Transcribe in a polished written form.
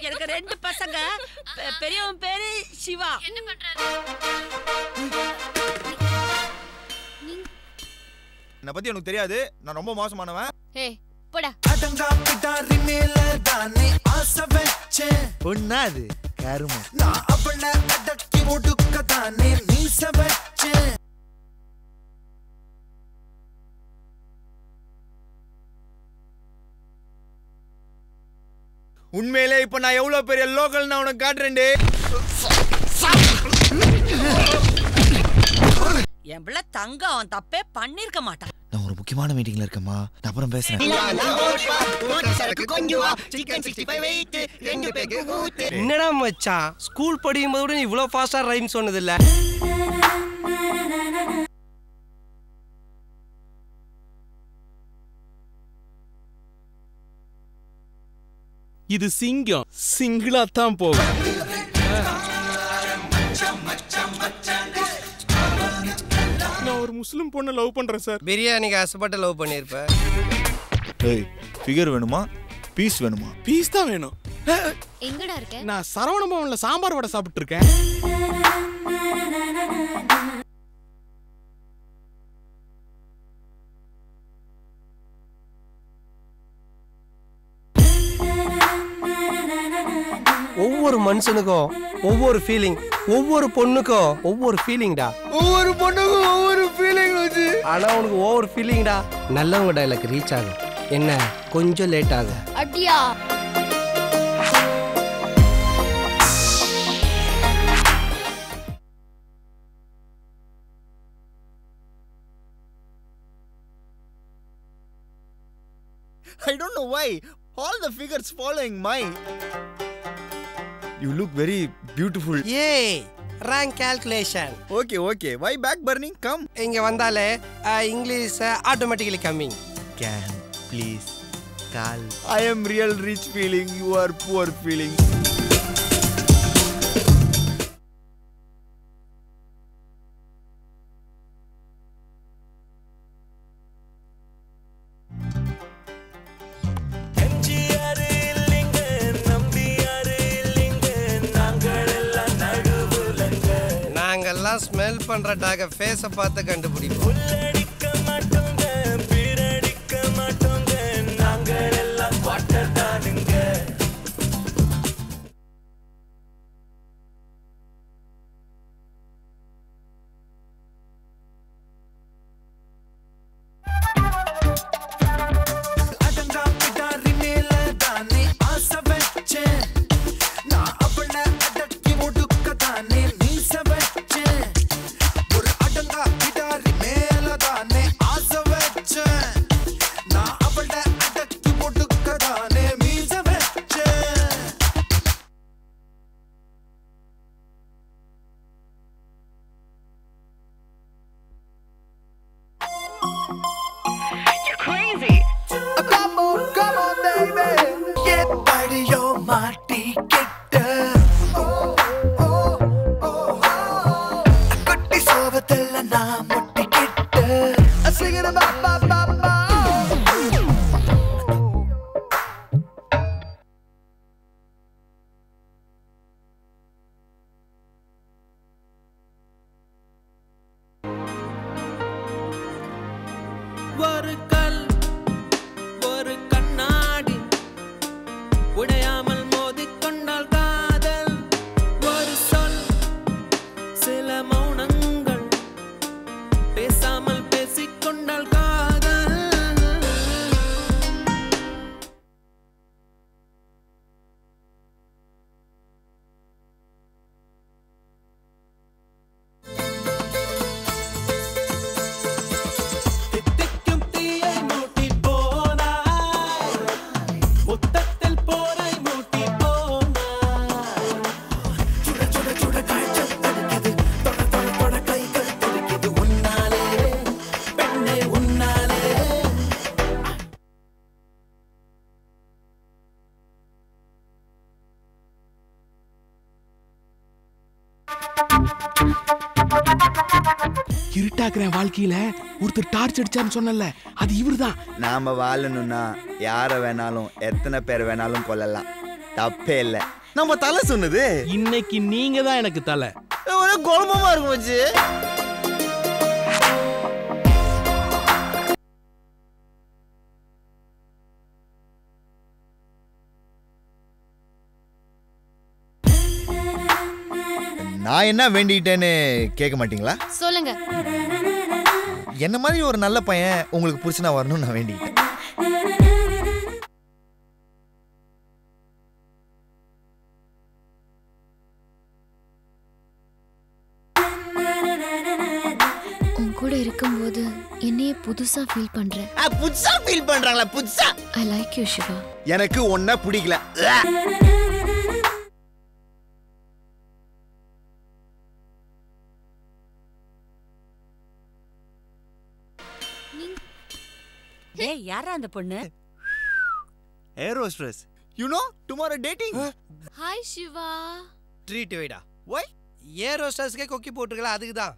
எனக்கு 2 பசங்க. பெரியவன் பேரு சிவா. என்ன பண்றாரு? என்ன பத்தி எனக்கு தெரியாது. நான் ரொம்ப மோசமானவன். ஏய் போடா. அடங்கா பிடாரி மேல தானே ஆசை வச்சேன். பொண்ணாது கருமம். நான் அவளை அடக்கி ஒடுக்க தானே மீச வச்சேன். உண்மையிலே இப்ப நான் எவ்வளவு பெரிய லோக்கல் நான் உனக்கு காட்டுறேன்டே. என் பிள்ளை தங்கம், அவன் தப்பே பண்ணிருக்க மாட்டான். நான் ஒரு முக்கியமான மீட்டிங்ல இருக்கேம்மா. நான் அப்புறம் பேசுறேன். என்னடா மச்சான், ஸ்கூல் படிக்கும் போது கூட நீ இவ்வளவு ஃபாஸ்டா ரைம் சொன்னது இல்ல. இது சிங்கம், சிங்கிளா தான் போகும். நான் ஒரு முஸ்லிம் பொண்ணை லவ் பண்றேன் சார். பிரியாணிக்கு ஆசைப்பட்டு லவ் பண்ணிருப்ப. ஏய், ஃபிகர் வேணுமா பீஸ் வேணுமா? பீஸ் தான் வேணும். எங்கடா இருக்க? நான் சரவண பவன்ல சாம்பார் வடை சாப்பிட்டு இருக்கேன். ஒவ்வொரு மனுஷனுக்கும் ஒவ்வொரு ஃபீலிங், ஒவ்வொரு பொண்ணுக்கும் ஒவ்வொரு ஃபீலிங்டா. ஒவ்வொரு பொண்ணுக்கும் ஒவ்வொரு ஃபீலிங் வந்து. ஆனா உனக்கு ஒவ்வொரு ஃபீலிங்டா. நல்லவங்க டைலாக் ரீச் ஆகும். என்ன கொஞ்சம் லேட் ஆகும். அடியா. I don't know why all the figures following my. You look very beautiful. ஏய், rank calculation. Okay. Why back burning? Come. இங்க வந்தாலே English automatically coming. Can please call. I am real rich feeling. You are poor feeling. நாங்கெல்லாம் smell பண்ற டாக ஃபேஸை பார்த்து கண்டுபிடிப்போம். இருட்டாக்குற வாழ்க்கையில ஒருத்தர் டார்ச் அடிச்சான்னு சொன்னல, அது இவர்தான். நாம வாழணும்னா யார வேணாலும் எத்தனை பேர் வேணாலும் கொல்லலாம். தப்பே இல்ல. நம்ம தலை சொன்னது. இன்னைக்கு நீங்க தான் எனக்கு தலை. ஒரே குழப்பமா இருக்கும் மச்சி. நான் என்ன வேண்டிட்டேன்னு கேட்க மாட்டீங்களா? சொல்லுங்க. என்ன மாதிரி ஒரு நல்ல பையன் உங்களுக்கு புருஷனா வரணும்னு நான் வேண்டிட்டேன். உன் கூட இருக்கும்போது என்னையே புதுசா ஃபீல் பண்றேன். புதுசா ஃபீல் பண்றாங்களா? புதுசா. I like you Siva. எனக்கு ஒன்ன பிடிக்கல. டேய் யாரா அந்த பொண்ணு? Air hostess. You know tomorrow dating. Hi Siva. Treat வைடா. Why? ஏர் ஹோஸ்டர்ஸ்க்கே கொக்கி போட்டுருக்கலாம் அதுக்கு தான்.